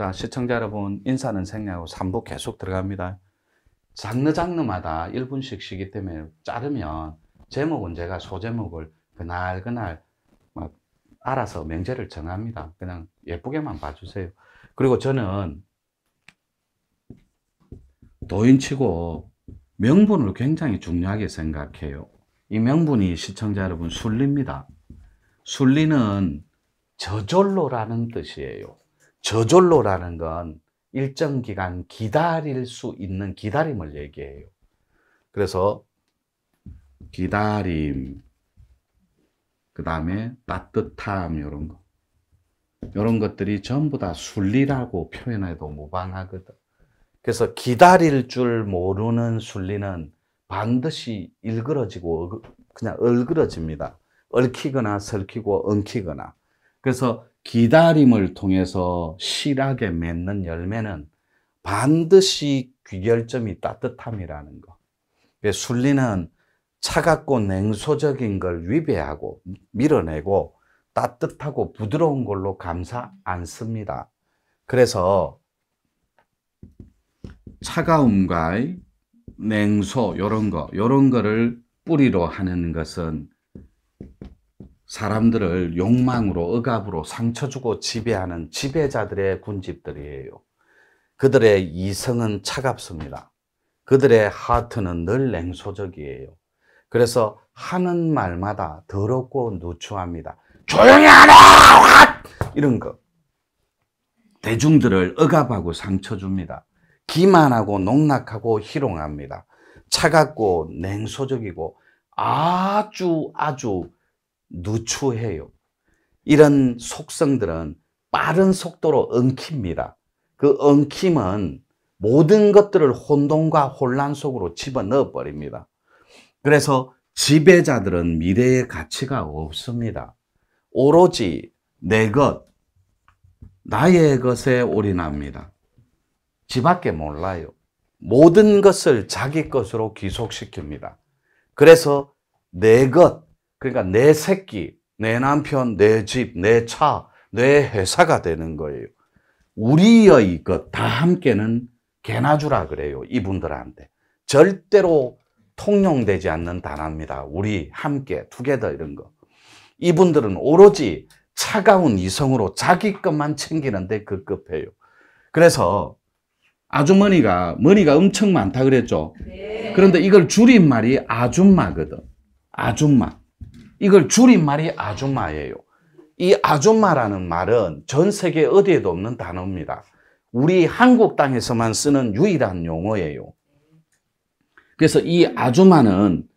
자, 시청자 여러분, 인사는 생략하고 3부 계속 들어갑니다. 장르마다 1분씩 쉬기 때문에 자르면 제목은 제가 소제목을 그날 막 알아서 명제를 정합니다. 그냥 예쁘게만 봐주세요. 그리고 저는 도인치고 명분을 굉장히 중요하게 생각해요. 이 명분이 시청자 여러분 순리입니다. 순리는 저절로라는 뜻이에요. 저절로라는 건 일정 기간 기다릴 수 있는 기다림을 얘기해요. 그래서 기다림, 그 다음에 따뜻함, 이런 것들이 전부 다 순리라고 표현해도 무방하거든. 그래서 기다릴 줄 모르는 순리는 반드시 일그러지고 그냥 얼그러집니다. 얽히거나 설키고 엉키거나. 그래서 기다림을 통해서 실하게 맺는 열매는 반드시 귀결점이 따뜻함이라는 거. 순리는 차갑고 냉소적인 걸 위배하고 밀어내고 따뜻하고 부드러운 걸로 감싸 안습니다. 그래서 차가움과 냉소 요런 거를 뿌리로 하는 것은 사람들을 욕망으로 억압으로 상처 주고 지배하는 지배자들의 군집들이에요. 그들의 이성은 차갑습니다. 그들의 하트는 늘 냉소적이에요. 그래서 하는 말마다 더럽고 누추합니다. 조용히 하라! 이런 거. 대중들을 억압하고 상처 줍니다. 기만하고 농락하고 희롱합니다. 차갑고 냉소적이고 아주 누추해요. 이런 속성들은 빠른 속도로 엉킵니다. 그 엉킴은 모든 것들을 혼돈과 혼란 속으로 집어넣어 버립니다. 그래서 지배자들은 미래의 가치가 없습니다. 오로지 내 것, 나의 것에 올인합니다. 지밖에 몰라요. 모든 것을 자기 것으로 귀속시킵니다. 그래서 내 것, 그러니까 내 새끼, 내 남편, 내 집, 내 차, 내 회사가 되는 거예요. 우리의 것 다 함께는 개나 주라 그래요. 이분들한테. 절대로 통용되지 않는 단어입니다. 우리, 함께, 투게더 이런 거. 이분들은 오로지 차가운 이성으로 자기 것만 챙기는데 급급해요. 그래서 아주머니가 머리가 엄청 많다 그랬죠. 네. 그런데 이걸 줄임말이 아줌마거든. 아줌마. 이걸 줄임말이 아줌마예요. 이 아줌마라는 말은 전 세계 어디에도 없는 단어입니다. 우리 한국 땅에서만 쓰는 유일한 용어예요. 그래서 이 아줌마는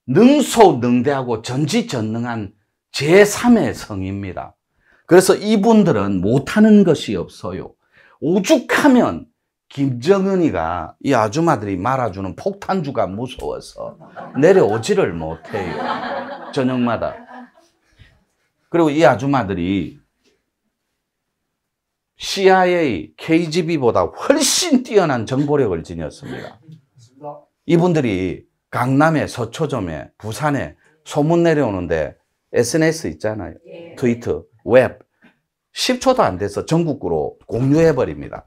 능소능대하고 전지전능한 제3의 성입니다. 그래서 이분들은 못하는 것이 없어요. 오죽하면 김정은이가 이 아줌마들이 말아주는 폭탄주가 무서워서 내려오지를 못해요. 저녁마다. 그리고 이 아줌마들이 CIA, KGB보다 훨씬 뛰어난 정보력을 지녔습니다. 이분들이 강남에, 서초점에, 부산에 소문 내려오는데 SNS 있잖아요. 트위터, 웹. 10초도 안 돼서 전국구로 공유해버립니다.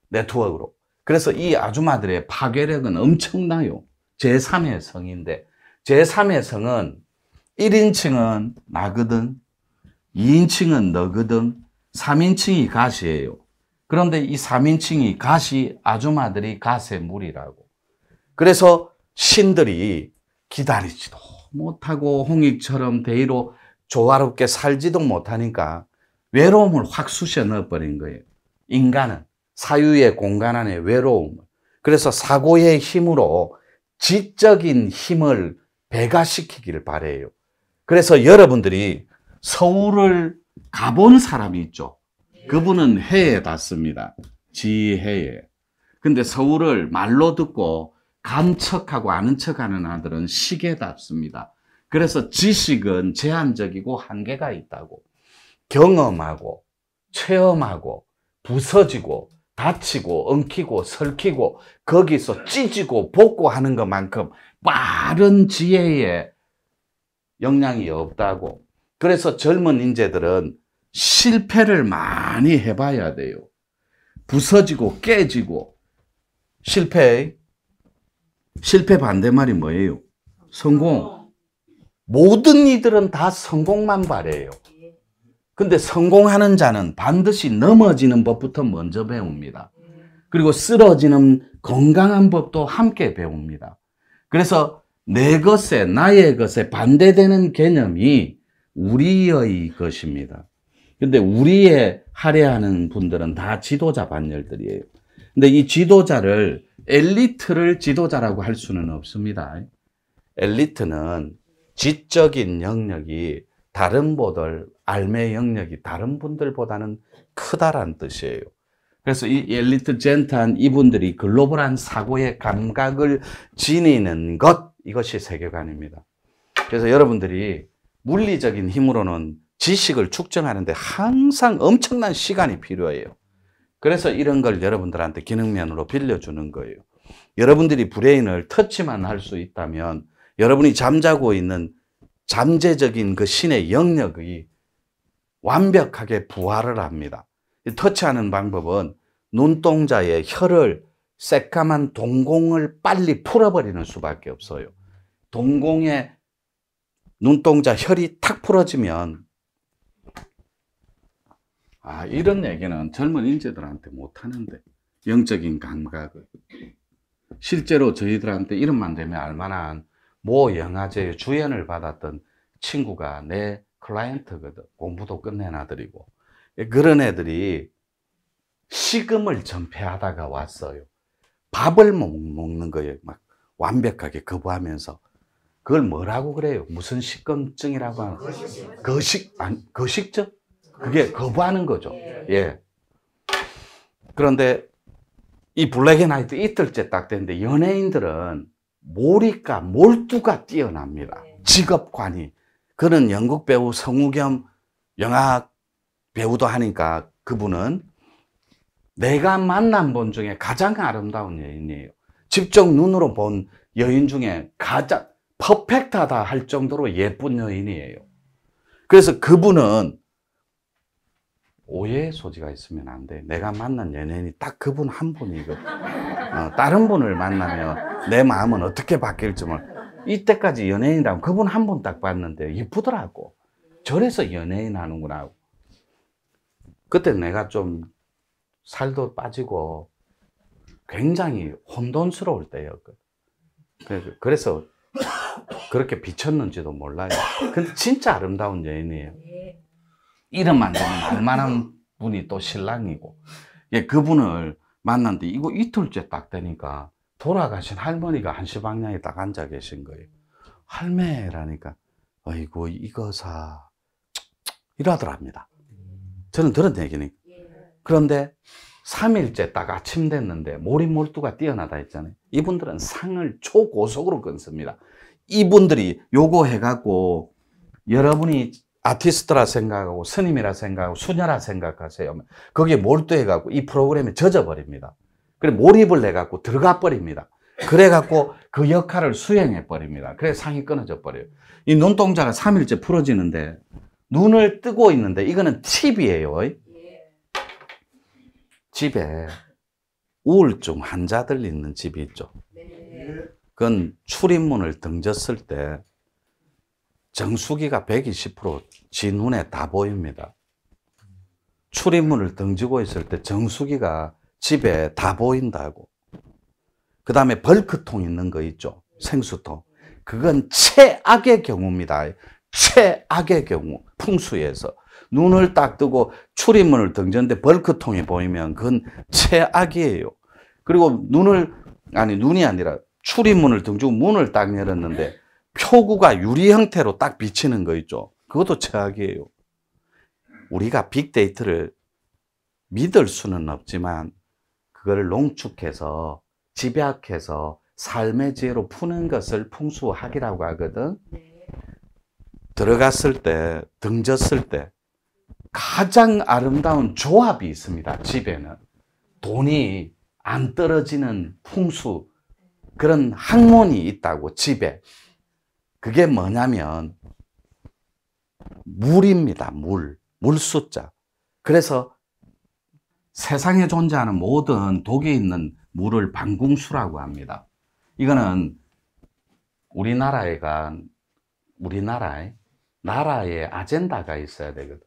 네트워크로. 그래서 이 아줌마들의 파괴력은 엄청나요. 제3의 성인데, 제3의 성은 1인칭은 나거든, 2인칭은 너거든, 3인칭이 가시예요. 그런데 이 3인칭이 가시, 아줌마들이 가세 물이라고. 그래서 신들이 기다리지도 못하고 홍익처럼 대의로 조화롭게 살지도 못하니까 외로움을 확 쑤셔 넣어버린 거예요. 인간은 사유의 공간 안에 외로움. 그래서 사고의 힘으로 지적인 힘을 배가시키기를 바래요. 그래서 여러분들이 서울을 가본 사람이 있죠. 그분은 해에 닿습니다. 지해에. 근데 서울을 말로 듣고 간 척하고 아는 척하는 아들은 식에 닿습니다. 그래서 지식은 제한적이고 한계가 있다고. 경험하고 체험하고 부서지고 다치고 엉키고 설키고 거기서 찢고 복구하는 것만큼 빠른 지혜에 역량이 없다고. 그래서 젊은 인재들은 실패를 많이 해봐야 돼요. 부서지고 깨지고. 실패 반대말이 뭐예요? 성공. 모든 이들은 다 성공만 바래요. 근데 성공하는 자는 반드시 넘어지는 법부터 먼저 배웁니다. 그리고 쓰러지는 건강한 법도 함께 배웁니다. 그래서 내 것에, 나의 것에 반대되는 개념이 우리의 것입니다. 근데 우리의 하려하는 분들은 다 지도자 반열들이에요. 근데 이 지도자를, 엘리트를 지도자라고 할 수는 없습니다. 엘리트는 지적인 영역이 다른 분들, 알매 영역이 다른 분들보다는 크다란 뜻이에요. 그래서 이 엘리트 젠트한 이분들이 글로벌한 사고의 감각을 지니는 것, 이것이 세계관입니다. 그래서 여러분들이 물리적인 힘으로는 지식을 축적하는데 항상 엄청난 시간이 필요해요. 그래서 이런 걸 여러분들한테 기능면으로 빌려주는 거예요. 여러분들이 브레인을 터치만 할 수 있다면 여러분이 잠자고 있는 잠재적인 그 신의 영역이 완벽하게 부활을 합니다. 터치하는 방법은 눈동자의 혀를, 새까만 동공을 빨리 풀어버리는 수밖에 없어요. 동공의 눈동자 혈이 탁 풀어지면, 이런 얘기는 젊은 인재들한테 못하는데, 영적인 감각을. 실제로 저희들한테 이름만 되면 알만한 모 영화제에 주연을 받았던 친구가 내 클라이언트거든. 공부도 끝내놔드리고. 그런 애들이 식음을 전폐하다가 왔어요. 밥을 못 먹는 거예요. 막 완벽하게 거부하면서. 그걸 뭐라고 그래요? 무슨 식곤증이라고 하는 거식증? 그게 거부하는 거죠. 예. 그런데 이 블랙 앤 화이트 이틀째 딱 됐는데 연예인들은 몰두가 뛰어납니다. 직업관이. 그는 영국 배우 성우겸 영화 배우도 하니까 그분은 내가 만난 분 중에 가장 아름다운 여인이에요. 직접 눈으로 본 여인 중에 가장 퍼펙트하다 할 정도로 예쁜 여인이에요. 그래서 그분은 오해의 소지가 있으면 안 돼. 내가 만난 연예인이 딱 그분 한 분이거든. 다른 분을 만나면 내 마음은 어떻게 바뀔지 몰라. 이때까지 연예인이라고 그분 한 분 딱 봤는데 예쁘더라고. 저래서 연예인 하는구나. 그때 내가 좀 살도 빠지고 굉장히 혼돈스러울 때였거든. 그래서 그렇게 비쳤는지도 몰라요. 근데 진짜 아름다운 여인이에요. 이름만 되면 알만한 분이 또 신랑이고. 예, 그분을 만났는데 이거 이틀째 딱 되니까 돌아가신 할머니가 한시방향에 딱 앉아 계신 거예요. 할매라니까 아이고 이거사 이러더랍니다. 저는 들은 얘기니. 그런데 3일째 딱 아침 됐는데 몰입몰두가 뛰어나다 했잖아요. 이분들은 상을 초고속으로 끊습니다. 이분들이 요거 해갖고 여러분이 아티스트라 생각하고 스님이라 생각하고 수녀라 생각하세요. 거기에 몰두해갖고 이 프로그램에 젖어버립니다. 그래 몰입을 해갖고 들어가 버립니다. 그래갖고 그 역할을 수행해버립니다. 그래 상이 끊어져 버려요. 이 눈동자가 3일째 풀어지는데 눈을 뜨고 있는데 이거는 팁이에요. 집에 우울증 환자들 있는 집이 있죠. 그건 출입문을 등졌을 때 정수기가 120%지 눈에 다 보입니다. 출입문을 등지고 있을 때 정수기가 집에 다 보인다고. 그 다음에 벌크통 있는 거 있죠. 생수통. 그건 최악의 경우입니다. 최악의 경우. 풍수에서. 눈을 딱 뜨고 출입문을 등졌는데 벌크통이 보이면 그건 최악이에요. 그리고 눈이 아니라 출입문을 등지고 문을 딱 열었는데 표구가 유리 형태로 딱 비치는 거 있죠. 그것도 최악이에요. 우리가 빅데이터를 믿을 수는 없지만 그걸 농축해서 집약해서 삶의 지혜로 푸는 것을 풍수학이라고 하거든. 들어갔을 때, 등졌을 때 가장 아름다운 조합이 있습니다. 집에는 돈이 안 떨어지는 풍수, 그런 학문이 있다고. 집에 그게 뭐냐면 물입니다. 물 숫자. 그래서 세상에 존재하는 모든 독이 있는 물을 방궁수라고 합니다. 이거는 나라의 아젠다가 있어야 되거든.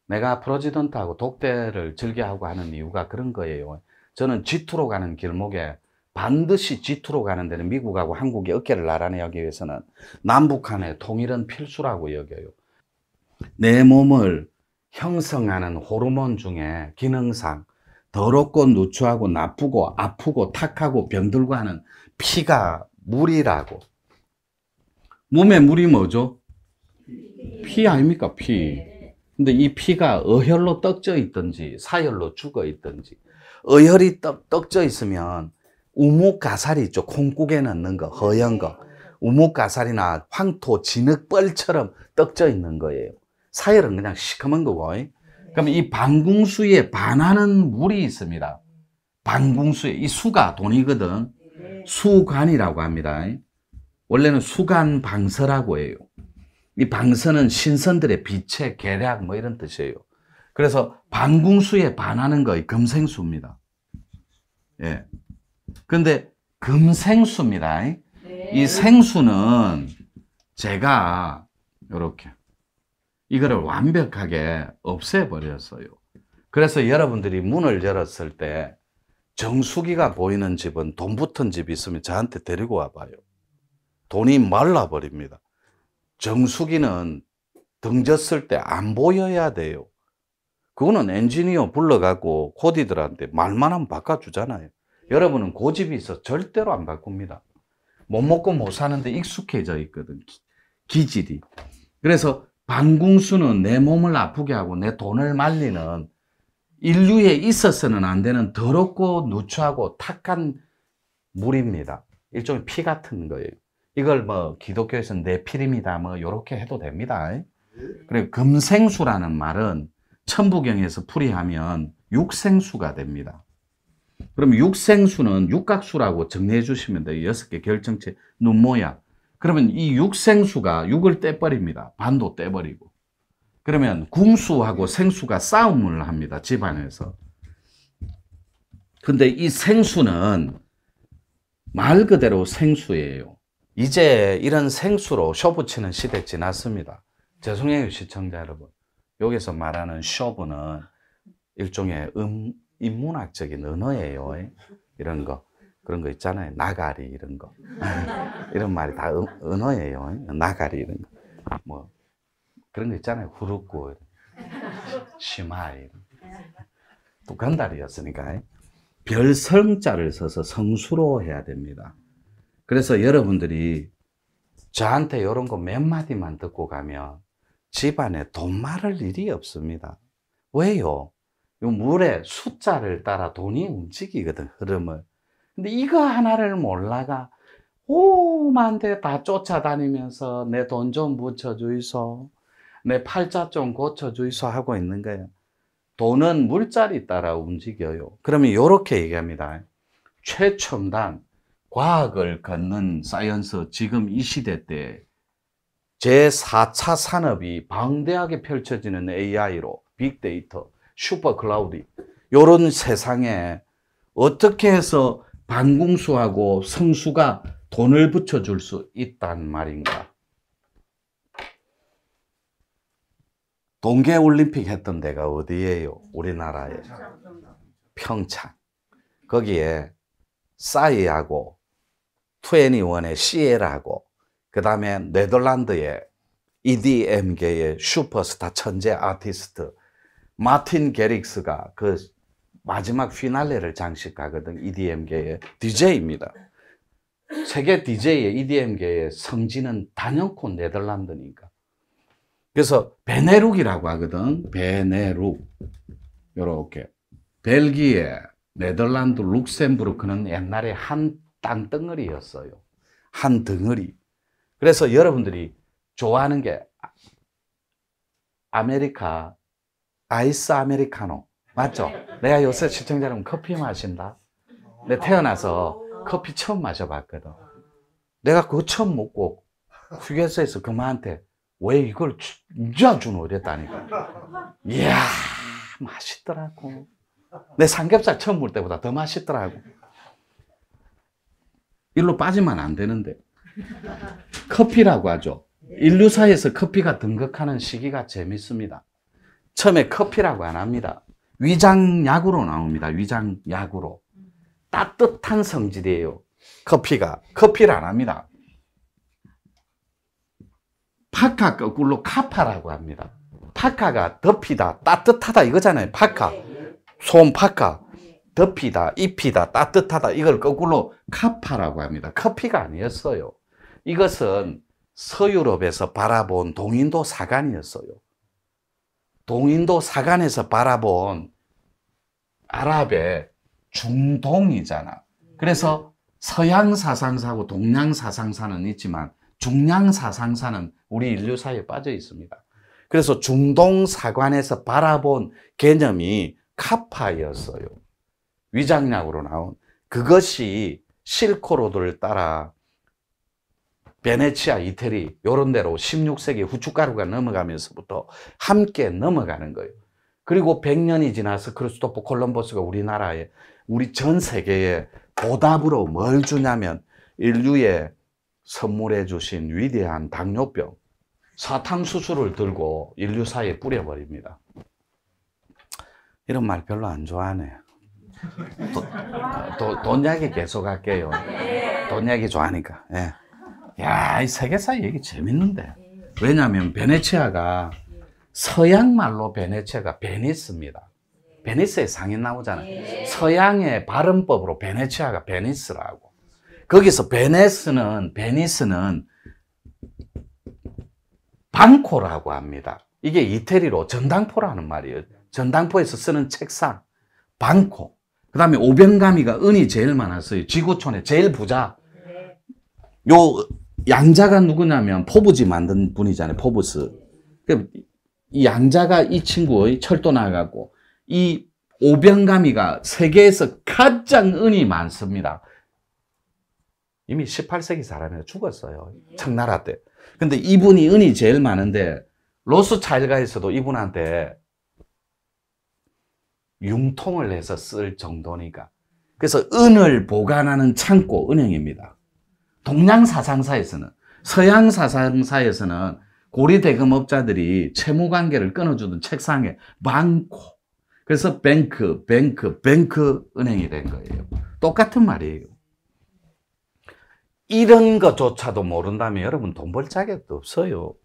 내가 프레지던트하고 독대를 즐겨하고 하는 이유가 그런 거예요. 저는 G2로 가는 길목에 반드시 G2로 가는 데는 미국하고 한국이 어깨를 나란히 하기 위해서는 남북한의 통일은 필수라고 여겨요. 내 몸을 형성하는 호르몬 중에 기능상 더럽고 누추하고 나쁘고 아프고 탁하고 병들고 하는 피가 물이라고. 몸에 물이 뭐죠? 피 아닙니까? 피. 근데 이 피가 어혈로 떡져 있든지 사혈로 죽어 있든지, 어혈이 떡져 있으면 우뭇가사리 있죠. 콩국에 넣는 거, 허연 거. 우뭇가사리나 황토, 진흙벌처럼 떡져 있는 거예요. 사혈은 그냥 시커먼 거고. 그럼 이 방궁수에 반하는 물이 있습니다. 방궁수에, 이 수가 돈이거든. 수관이라고 합니다. 원래는 수간방서라고 해요. 이 방서는 신선들의 빛의 계략 뭐 이런 뜻이에요. 그래서 방궁수에 반하는 거의 금생수입니다. 예. 근데 금생수입니다. 네. 이 생수는 제가 이렇게 이거를 완벽하게 없애버렸어요. 그래서 여러분들이 문을 열었을 때 정수기가 보이는 집은 돈 붙은 집이 있으면 저한테 데리고 와봐요. 돈이 말라버립니다. 정수기는 등졌을 때 안 보여야 돼요. 그거는 엔지니어 불러갖고 코디들한테 말만 하면 바꿔주잖아요. 여러분은 고집이 있어 절대로 안 바꿉니다. 못 먹고 못 사는데 익숙해져 있거든. 기질이. 그래서 방궁수는 내 몸을 아프게 하고 내 돈을 말리는, 인류에 있어서는 안 되는 더럽고 누추하고 탁한 물입니다. 일종의 피 같은 거예요. 이걸 뭐 기독교에서는 내 피림이다 뭐 요렇게 해도 됩니다. 그리고 금생수라는 말은 천부경에서 풀이하면 육생수가 됩니다. 그럼 육생수는 육각수라고 정리해 주시면 돼요. 6개 결정체 눈 모양. 그러면 이 육생수가 육을 떼버립니다. 반도 떼버리고. 그러면 궁수하고 생수가 싸움을 합니다. 집안에서. 근데 이 생수는 말 그대로 생수예요. 이제 이런 생수로 쇼부치는 시대 지났습니다. 죄송해요, 시청자 여러분. 여기서 말하는 쇼부는 일종의 인문학적인 언어예요. 이런 거. 그런 거 있잖아요. 나가리 이런 거. 이런 말이 다 언어예요. 나가리 이런 거. 뭐 그런 거 있잖아요. 후루꾸, 시마이. 또 건달이었으니까. 별성자를 써서 성수로 해야 됩니다. 그래서 여러분들이 저한테 이런 거 몇 마디만 듣고 가면 집안에 돈 마를 일이 없습니다. 왜요? 이 물의 숫자를 따라 돈이 움직이거든, 흐름을. 근데 이거 하나를 몰라가 오만 대 다 쫓아다니면서 내 돈 좀 붙여주이소, 내 팔자 좀 고쳐주이소 하고 있는 거예요. 돈은 물자리 따라 움직여요. 그러면 이렇게 얘기합니다. 최첨단 과학을 걷는 사이언스, 지금 이 시대 때 제4차 산업이 방대하게 펼쳐지는 AI로 빅데이터, 슈퍼클라우드, 이런 세상에 어떻게 해서 방궁수하고 성수가 돈을 붙여줄 수 있단 말인가? 동계올림픽 했던 데가 어디예요? 우리나라에. 평창. 거기에 싸이하고 21의 시에라하고 그 다음에 네덜란드의 EDM계의 슈퍼스타 천재 아티스트 마틴 게릭스가 그 마지막 피날레를 장식하거든. EDM계의 DJ입니다. 세계 DJ의 EDM계의 성지는 단연코 네덜란드니까. 그래서 베네룩이라고 하거든. 베네룩. 요렇게. 벨기에, 네덜란드, 룩셈부르크는 옛날에 한 땅덩어리였어요. 한 덩어리. 그래서 여러분들이 좋아하는 게 아메리카, 아이스 아메리카노. 맞죠? 내가 요새 시청자 여러분 커피 마신다. 내가 태어나서 커피 처음 마셔봤거든. 내가 그거 처음 먹고 휴게소에서 그만한테 왜 이걸 진짜 주노 이랬다니까. 이야, 맛있더라고. 내 삼겹살 처음 볼 때보다 더 맛있더라고. 일로 빠지면 안 되는데. 커피라고 하죠. 인류사에서 커피가 등극하는 시기가 재밌습니다. 처음에 커피라고 안 합니다. 위장약으로 나옵니다. 위장약으로. 따뜻한 성질이에요. 커피가. 커피를 안 합니다. 파카 거꾸로 카파라고 합니다. 파카가 덮이다, 따뜻하다 이거잖아요. 파카. 솜 파카. 덮이다, 입히다, 따뜻하다 이걸 거꾸로 카파라고 합니다. 커피가 아니었어요. 이것은 서유럽에서 바라본 동인도 사관이었어요. 동인도 사관에서 바라본 아랍의 중동이잖아. 그래서 서양 사상사하고 동양 사상사는 있지만 중량 사상사는 우리 인류사에 빠져 있습니다. 그래서 중동 사관에서 바라본 개념이 카파였어요. 위장약으로 나온 그것이 실크로드를 따라 베네치아, 이태리 이런 데로 16세기 후춧가루가 넘어가면서부터 함께 넘어가는 거예요. 그리고 100년이 지나서 크리스토퍼 콜럼버스가 우리나라에 우리 전 세계에 보답으로 뭘 주냐면 인류에 선물해 주신 위대한 당뇨병, 사탕수수를 들고 인류사에 뿌려버립니다. 이런 말 별로 안 좋아하네. 돈 이야기 계속 할게요. 돈 이야기 좋아하니까. 예. 야, 이 세계사 얘기 재밌는데. 왜냐하면 베네치아가 서양 말로 베네치아가 베니스입니다. 베니스에 상인 나오잖아요. 서양의 발음법으로 베네치아가 베니스라고. 거기서 베니스는 방코라고 합니다. 이게 이태리로 전당포라는 말이에요. 전당포에서 쓰는 책상, 방코. 그 다음에 오병가미가 은이 제일 많았어요. 지구촌에 제일 부자. 요 양자가 누구냐면 포부지 만든 분이잖아요. 포부스. 이 양자가 이 친구의 철도 나가고 이 오병가미가 세계에서 가장 은이 많습니다. 이미 18세기 사람이 죽었어요. 청나라 때. 근데 이분이 은이 제일 많은데 로스차일드가에서도 이분한테 융통을 해서 쓸 정도니까. 그래서 은을 보관하는 창고, 은행입니다. 동양 사상사에서는, 서양 사상사에서는 고리 대금업자들이 채무 관계를 끊어주던 책상에 많고, 그래서 뱅크 은행이 된 거예요. 똑같은 말이에요. 이런 것조차도 모른다면 여러분 돈 벌 자격도 없어요.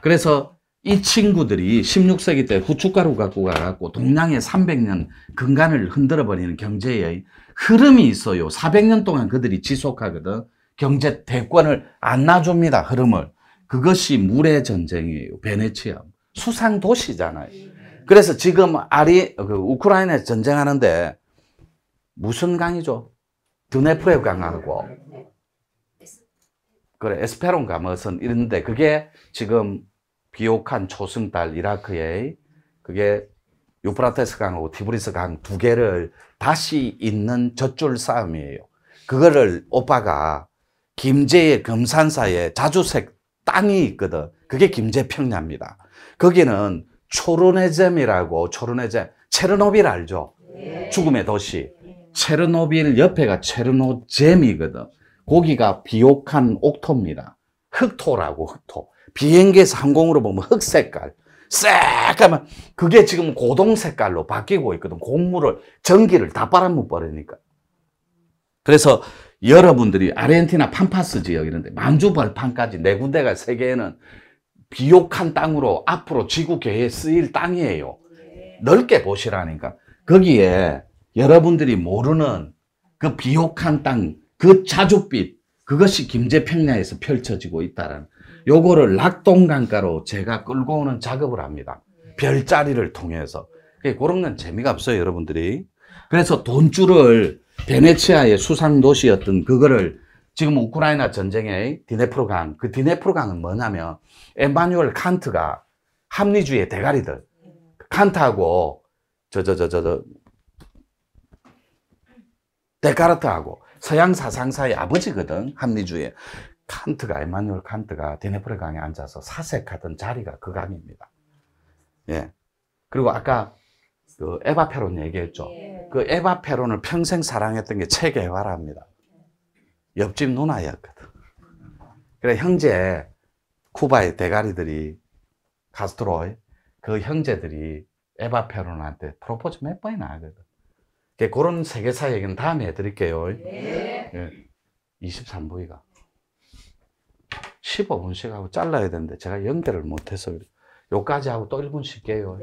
그래서 이 친구들이 16세기 때 후춧가루 갖고 가갖고 동양의 300년 근간을 흔들어버리는 경제의 흐름이 있어요. 400년 동안 그들이 지속하거든. 경제 대권을 안 놔줍니다. 흐름을. 그것이 물의 전쟁이에요. 베네치아. 수상 도시잖아요. 그래서 지금 우크라이나에 전쟁하는데 무슨 강이죠? 드네프레 강하고 그래 에스페론가 무슨 이런데 그게 지금 비옥한 초승달 이라크의 그게 유프라테스 강하고 티브리스 강 두 개를 다시 잇는 젖줄 싸움이에요. 그거를 오빠가 김제의 금산사에 자주색 땅이 있거든. 그게 김제평야입니다. 거기는 초르네젬이라고 체르노빌 알죠? 죽음의 도시. 체르노빌 옆에가 체르노젬이거든. 거기가 비옥한 옥토입니다. 흑토라고 흑토. 비행기에서 항공으로 보면 흑색깔. 새까만 그게 지금 고동 색깔로 바뀌고 있거든. 곡물을 전기를 다 빨아먹 버리니까. 그래서 여러분들이 아르헨티나 판파스 지역 이런데 만주벌판까지 네 군데가 세계에는 비옥한 땅으로 앞으로 지구계에 쓰일 땅이에요. 넓게 보시라니까. 거기에 여러분들이 모르는 그 비옥한 땅, 그 자줏빛, 그것이 김제평야에서 펼쳐지고 있다는 요거를 낙동강가로 제가 끌고 오는 작업을 합니다. 별자리를 통해서. 그런 건 재미가 없어요, 여러분들이. 그래서 돈줄을 베네치아의 수상도시였던 그거를 지금 우크라이나 전쟁의 디네프르강, 그 디네프르강은 뭐냐면 에마뉴엘 칸트가 합리주의의 대가리들, 칸트하고 데카르트하고 서양 사상사의 아버지거든, 합리주의. 에마뉴엘 칸트가 디네프르강에 앉아서 사색하던 자리가 그 강입니다. 예. 그리고 아까 그 에바 페론 얘기했죠. 그 에바 페론을 평생 사랑했던 게 체 게바라입니다. 옆집 누나였거든. 그래 형제 쿠바의 대가리들이 카스트로 그 형제들이 에바 페론한테 프로포즈 몇 번이나 하거든. 그런 세계사 얘기는 다음에 해드릴게요. 네. 23부위가 15분씩 하고 잘라야 되는데 제가 연결을 못해서 요까지 하고 또 1분 쉴게요.